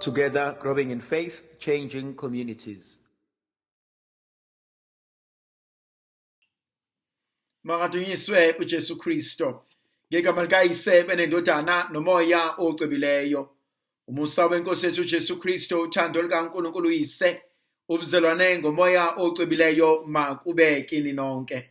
Together, growing in faith, changing communities. Makadunyiswe uJesu Kristo. Ngegama likaYise benendodana nomoya ocebileyo. Umusa wenkosi yethu uJesu Kristo, uthando likaNkulunkulu uYise, ubuzalwane ngomoya ocebileyo makube kini nonke.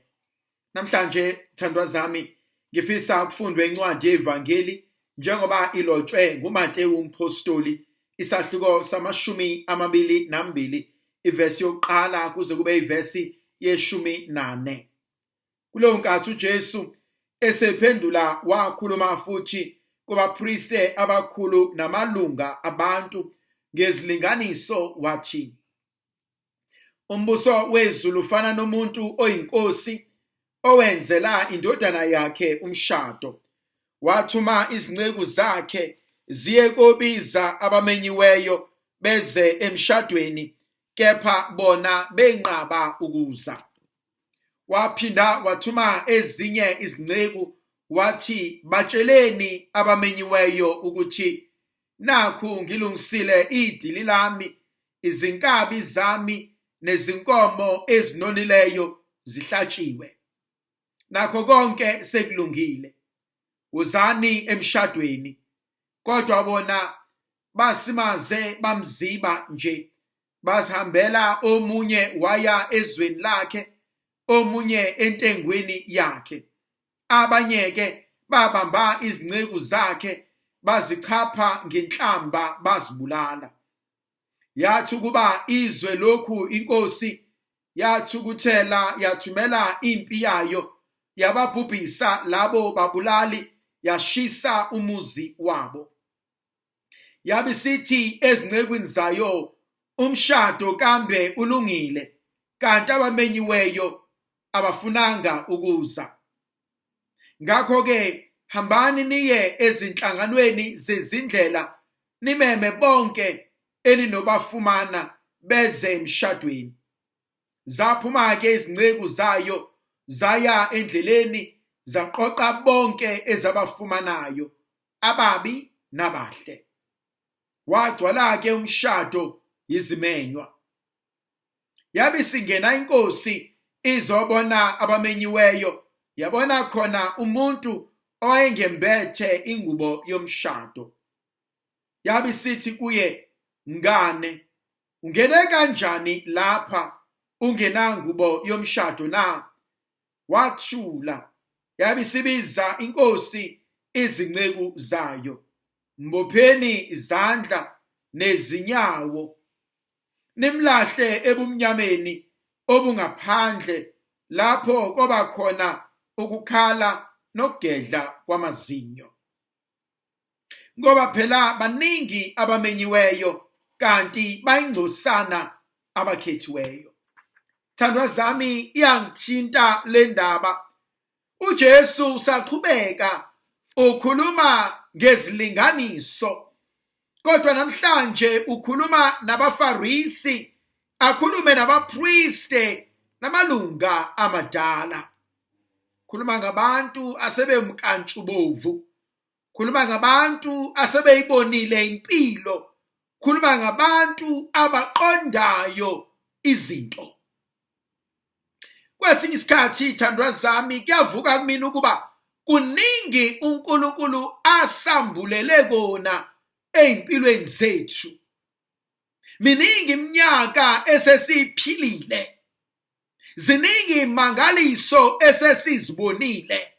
Namhlanje thandwa zami, ngifisa ukufundwe incwadi yevangeli njengoba ilotshwe nguMateyu umpostoli, isahluko sama-22, ivesi yokuqala kuze kube ivesi ye-14. Kuleyo nkathi uJesu esephendula wakhuluma futhi kubapriste abakhulu namalunga abantu ngezilinganiso wathi, umbuso wezulu ufana nomuntu oyinkosi owenzela indodana yakhe umshado. Wathuma izinceku zakhe ziye kobiza abamenyiweyo beze emshadweni, kepha bona benqaba ukuza. Waphinda wathuma ezinye izinceku wathi, batsheleni abamenyiweyo ukuthi nakhu ngilungisile idili lami, izinkabi zami nezinkomo ezinonileyo zihlatshiwe. Nakho konke sekulungile. Wozani emshadweni. Kodwa bona basimaze bamziba nje, bazihambela omunye waya ezweni lakhe, omunye entengweni yakhe. Abanye-ke babamba izinceku zakhe, bazichapha ngenhlamba bazibulala. Yathi ukuba izwe lokhu inkosi, yathukuthela yathumela impi yayo, yababhubhisa labo babulali, yashisa umuzi wabo. Yabisithi ezincekweni zayo, umshado kambe ulungile, kanti abamenyiweyo abafunanga ukuza. Ngakho-ke hambani niye ezinhlanganweni zezindlela, nimeme bonke eninobafumana beze emshadweni. Zaphuma-ke izinceku zayo, zaya endleleni, zaqoqa bonke ezabafumanayo, ababi nabahle. Wagcwala-ke umshado yizimenywa. Yabisingena inkosi izobona abamenyiweyo, yabona khona umuntu owayengembethe ingubo yomshado. Yabisithi kuye, mngane, ungene kanjani lapha ungenangubo yomshado na? Wathula. Yabisibiza inkosi izinceku zayo, mbopheni izandla nezinyawo, nimlahle ebumnyameni obungaphandle, lapho koba khona ukukhala nokugedla kwamazinyo. Ngoba phela baningi abamenyiweyo, kanti bayingcosana abakhethiweyo. Thandwa zami, iyangithinta le ndaba. uJesu usaqhubeka ukhuluma ngezilinganiso, kodwa namhlanje ukhuluma nabaFarisi, akhulume nabapriste namalunga amadala. Khuluma ngabantu asebemkantshubovu, khuluma ngabantu asebeyibonile impilo, khuluma ngabantu abaqondayo izinto. Kwesinye isikhathi thandwa zami, kuyavuka kumina ukuba kuningi uNkulunkulu asambulele kona empilweni zethu. Miningi iminyaka esesiphilile, ziningi imangaliso esesizibonile.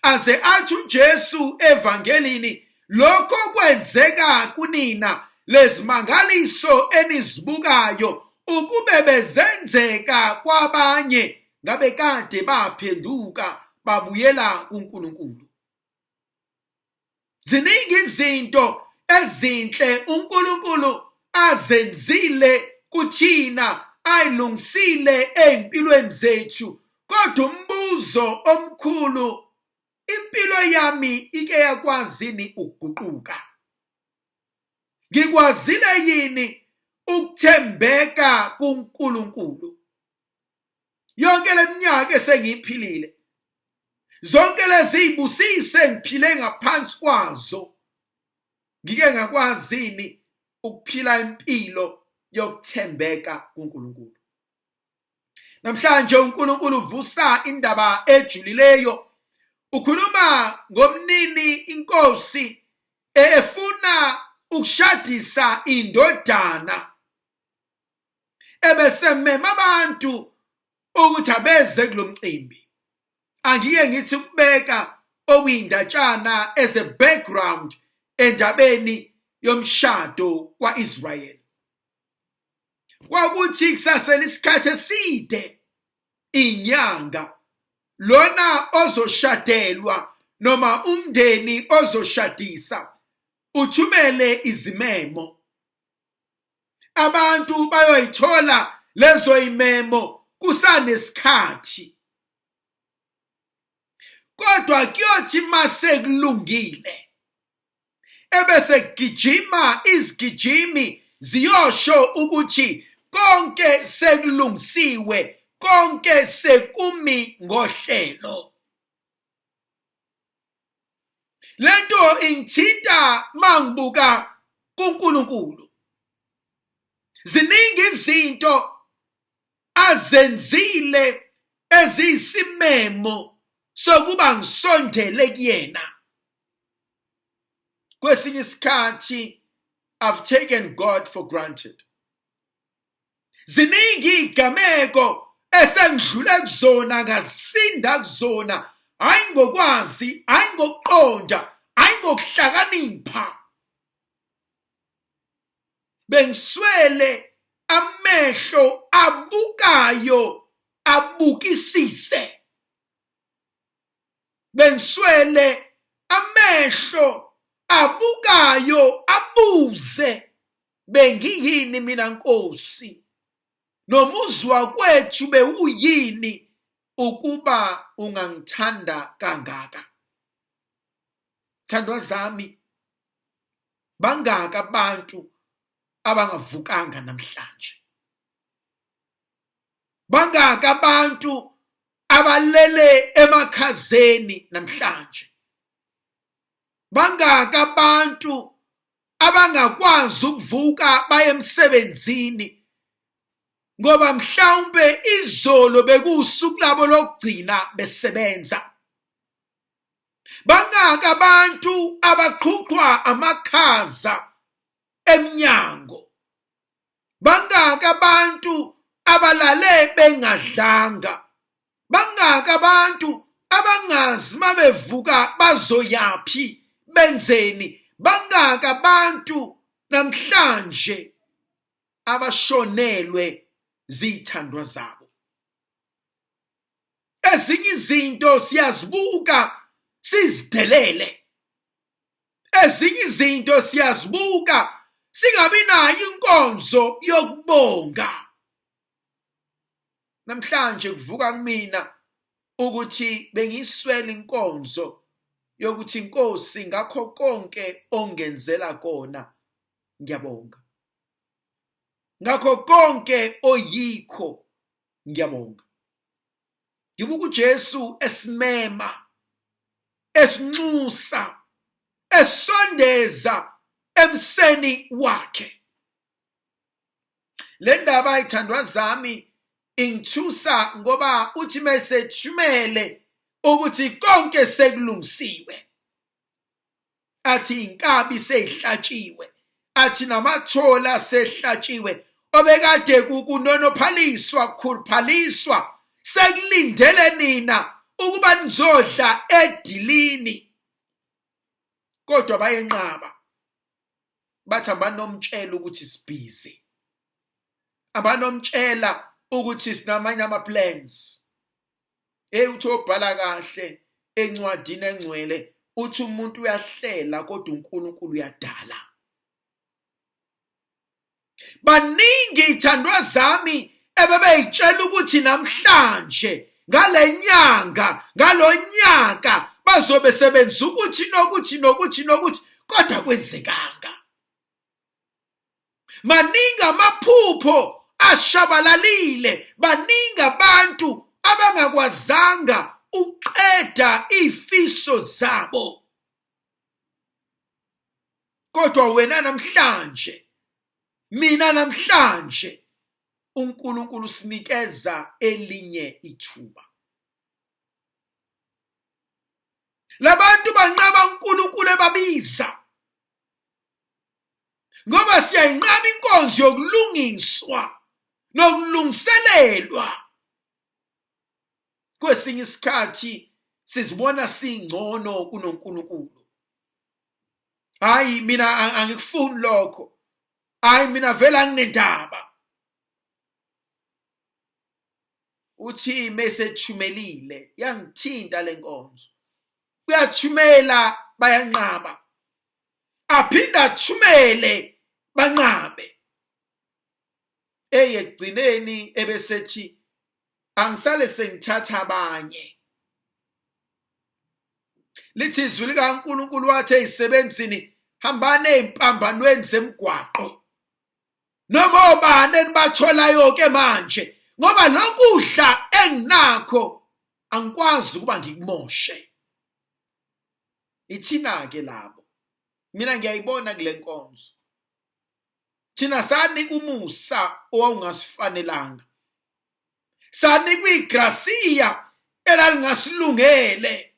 Aze athi uJesu evangelini, lokho kwenzeka kunina, lezimangaliso enizibukayo, ukube bezenzeka kwabanye, ngabe kade baphenduka babuyela kuNkulunkulu. Ziningi izinto ezinhle uNkulunkulu azenzile kuthina, ayilungisile empilweni zethu. Kodwa umbuzo omkhulu, impilo yami ike yakwazini ukuguquka? Ngikwazile yini ukuthembeka kuNkulunkulu? Yonke leminyaka esengiphilile, zonke lezi zibusise ngiphile ngaphansi kwazo, ngike ngakwazini ukuphila impilo yokuthembeka kuNkulunkulu. Namhlanje uNkulunkulu uvusa indaba ejulileyo. Ukhuluma ngomnini inkosi efuna ukushadisa indodana, ebese mema abantu ukuthi abeze kulomcimbi. Angike ngithi ukubeka okuyindatshana as a background endabeni yomshado kwaIsrael. Kwakuthi kusasela isikhathi eside, inyanga, lona ozoshadelwa noma umndeni ozoshadisa uthumele izimemo. Abantu bayoyithola lezo imemo kusanesikhathi. Kodwa kuyothi mase kulungile, ebese kugijima izigijimi ziyosho ukuthi konke sekulungisiwe, konke sekumi ngohlelo. Lento ingithinta mangibuka kuNkulunkulu. Ziningi izinto azenzile eziyisimemo sokuba ngisondele kuyena. Kwesinye isikhathi I've taken God for granted. Ziningi igameko esengidlule kuzona, ngasinda kuzona, hayi ngokwazi, hayi ngokuqonda, hayi ngokuhlakanipha. Bengiswele amehlo abukayo abukisise. Bengiswele amehlo abukayo abuze, bengiyini mina Nkosi? Nomuzwa kwethu bewuyini ukuba ungangithanda kangaka? Thandwa zami, bangaka abantu abangavukanga namhlanje? Bangaka abantu abalele emakhazeni namhlanje? Bangaka abantu abangakwazi ukuvuka baye emsebenzini ngoba mhlawumbe izolo bekusuku labo lokugcina besebenza? Bangaka abantu abaqhuqwa amakhaza emnyango? Bangaka abantu abalale bengadlanga? Bangaka abantu abangazi mabevuka bazoyaphi, benzeni? Bangaka abantu namhlanje abashonelwe zithandwa zabo? Ezinye izinto siyazibuka sizidelele. Ezinye izinto siyazibuka singabi nayo inkonzo yokubonga. Namhlanje kuvuka kumina ukuthi bengiswele inkonzo yokuthi Nkosi, ngakho konke ongenzela kona ngiyabonga. Ngakho konke oyikho ngiyabonga. Ngibuka uJesu esimema, esinxusa, esondeza emseni wakhe. Le ndaba ithandwa zami ingithusa ngoba uthi mesethumele ukuthi konke sekulungisiwe. Athi inkabi seyihlatshiwe, athi namathola sehlatshiwe, obekade kukunonophaliswa, kukhuluphaliswa, sekulindele nina ukuba nizodla edilini. Kodwa bayenqaba, bathi abanomtshela ukuthi sibhizi, abanomtshela ukuthi sinamanye ama-plans. Uthi obhala kahle encwadini engcwele uthi umuntu uyahlela kodwa uNkulunkulu uyadala. Baningi ithandwa zami ebebeyitshela ukuthi namhlanje ngale nyanga, ngalonyaka bazobe sebenza ukuthi nokuthi, kodwa kwenzekanga. Maningi amaphupho ashabalalile, baningi abantu abangakwazanga uqeda ifiso zabo. Kodwa wena namhlanje mina namhlanje uNkulunkulu sinikeza elinye ithuba. Labantu banqaba uNkulunkulu ebabiza ngoba siyayinqaba inkonzo yokulungiswa nokulungiselelwa. Kwesinye isikhathi sizibona singcono kunoNkulunkulu. Hayi mina angikufuni lokho. Hayi mina vele anginendaba. Uthi mesethumelile yangithinta lenkonzo. Uyathumela bayanqaba. Aphinda athumele banqabe. Ekugcineni ebesethi angisale sengithatha abanye. Lithi izwi likaNkulunkulu wathi eyisebenzini hambane empambanweni zemgwaqo. Noma obani enibatholayo ke manje ngoba lokudla enginakho angikwazi ukuba ngikumoshe. Ithina ke labo. Mina ngiyayibona kule nkonzo. Thina sanika umusa owawungasifanelanga. Sanikwa igrasiya elalingasilungele.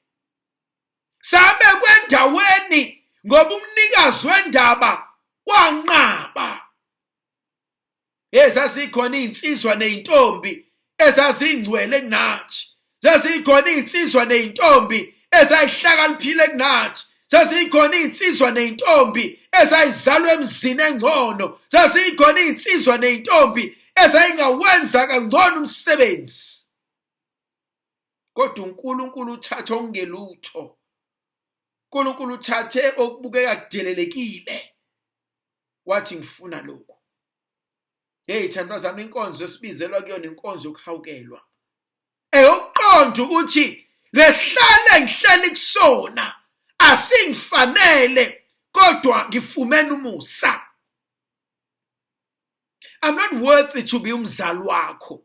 Sabekwe endaweni ngoba umnikazi wendaba wanqaba. Zazikhona insizwa nezintombi ezazingcwele kunathi. Zazikhona insizwa nezintombi ezayihlakaniphile kunathi. Zazikhona insizwa nezintombi ezayizalwa emzini engcono. Zazikhona insizwa nezintombi ezayingawenza kangcono umsebenzi. Kodwa uNkulunkulu uthathe okungelutho. uNkulunkulu uthathe okubukeka kudelelekile. Wathi ngifuna lokho. Thandwa zami, inkonzo esibizelwa kuyona inkonzo yokuhawukelwa. Eyokuqonda ukuthi lesihlale ngihleli kusona asingifanele kodwa ngifumene umusa. I'm not worthy to be umzali wakho.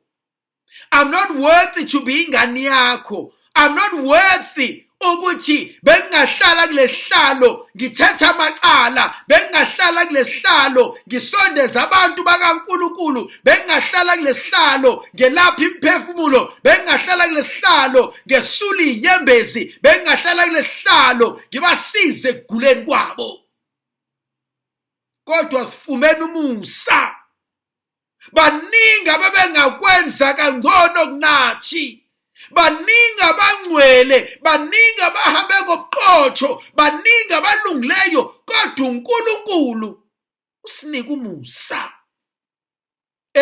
I'm not worthy to be ingane yakho. I'm not worthy ukuthi bengahlala kulesihlalo ngithetha amacala, bengahlala kulesihlalo ngisondeza abantu bakaNkulunkulu, bengahlala kulesihlalo ngelapha imphefumulo, bengahlala kulesihlalo ngesula inyembezi, bengahlala kulesihlalo ngibasize ekuguleni kwabo. Kodwa sifumene umusa. Baningi ababengakwenza kangcono kunathi. Baningi abangcwele, baningi abahambe ngobuqotho, baningi abalungileyo, kodwa uNkulunkulu usinika umusa.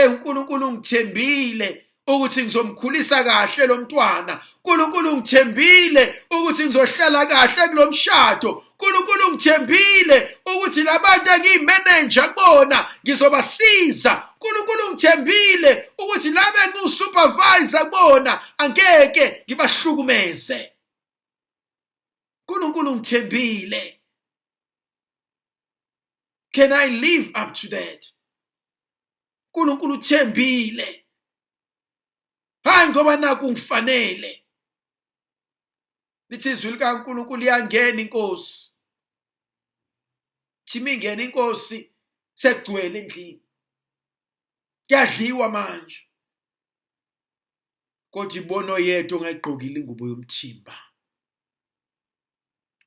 uNkulunkulu ngithembile ukuthi ngizomkhulisa kahle lo mntwana. uNkulunkulu ngithembile ukuthi ngizohlala kahle kulomshado. uNkulunkulu ngithembile ukuthi labantu engiyimeneja kubona ngizobasiza. uNkulunkulu ngithembile ukuthi laba engiwusupervisor kubona angeke ngibahlukumeze. uNkulunkulu ngithembile. Can I live up to that? uNkulunkulu uthembile. Hayi ngoba naku ngifanele. Lithi izwi likaNkulunkulu liyangena inkosi. Thimi ingena inkosi sekugcwele endlini. Kuyadliwa manje. Kodwa ibono yethu ongayigqokile ingubo yomthimba.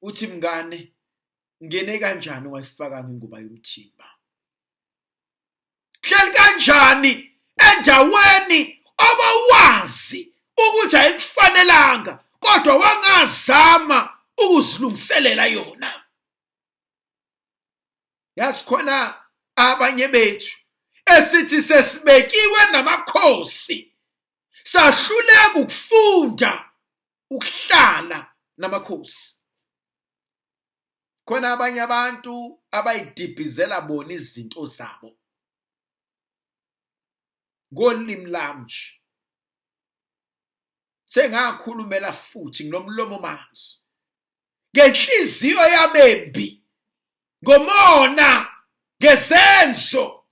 Uthi mngane ngene kanjani ungayifakanga ingubo yomthimba? Hleli kanjani endaweni obawazi ukuthi ayikufanelanga kodwa wangazama ukuzilungiselela yona? Yazi khona abanye bethu esithi sesibekiwe namakhosi, sahluleka ukufunda ukuhlala namakhosi. Khona abanye abantu abayidibhizela bona izinto zabo ngolimi lamje. Sengakhulumela futhi nginomlomo manzi. Ngenhliziyo yabembi, ngomona, ngesenzo.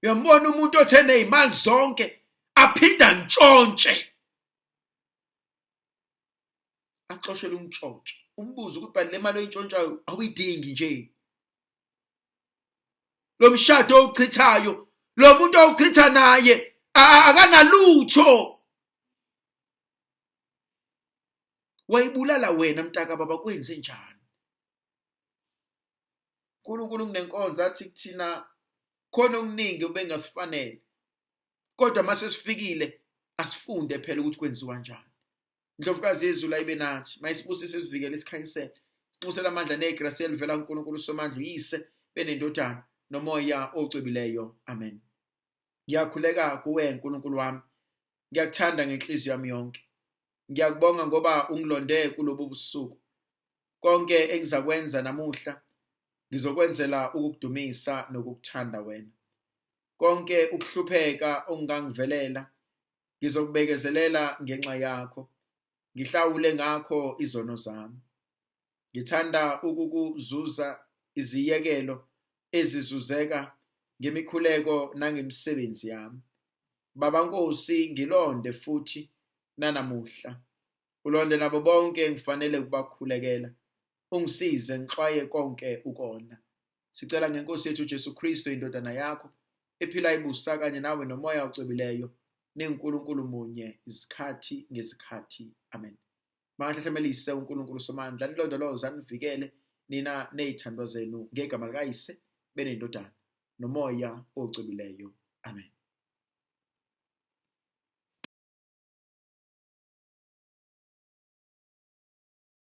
Uyambona umuntu othene izimali zonke aphinda ntshontshe. Axoshela umtshontshe. Umbuzo ukuthi bani le mali oyintshontshayo awuyidingi nje. lo mshado owuchithayo, lo muntu owuchitha naye akanalutho. Wayibulala wena mntaka baba, kwenze njani? uNkulunkulu kunenkonzo athi kuthina khona okuningi obengasifanele, kodwa mase sifikile asifunde phela ukuthi kwenziwa njani. Indlovukazi yezulu ayibe nathi, mayisibusise sivikele isikhanyisele, sinxusela amandla negrasi elivela kuNkulunkulu uSomandla uyise benendodana nomoya ocwebileyo. Amen. Ngiyakhuleka kuwe Nkulunkulu wami, ngiyakuthanda ngenhliziyo yami yonke. Ngiyakubonga ngoba ungilonde kulobu busuku. Konke engizakwenza namuhla ngizokwenzela ukukudumisa nokukuthanda wena. Konke ukuhlupheka ongangivelela ngizokubekezelela ngenxa yakho, ngihlawule ngakho izono zami. Ngithanda ukukuzuza iziyekelo ezizuzeka ngemikhuleko nangemisebenzi yami. Baba Nkosi, ngilonde futhi nanamuhla. Ulonde nabo bonke ngifanele ukubakhulekela. Ungisize ngixwaye konke ukona. Sicela ngeNkosi yethu Jesu Kristu indodana yakho ephila ibusa kanye nawe nomoya ocwebileyo, ninguNkulunkulu munye izikhathi ngezikhathi. Amen. Mangahlemelise uNkulunkulu uSomandla nilondoloze anivikele nina nezithandwa zenu ngegama likaYise benendodana nomoya ocwebileyo. Amen.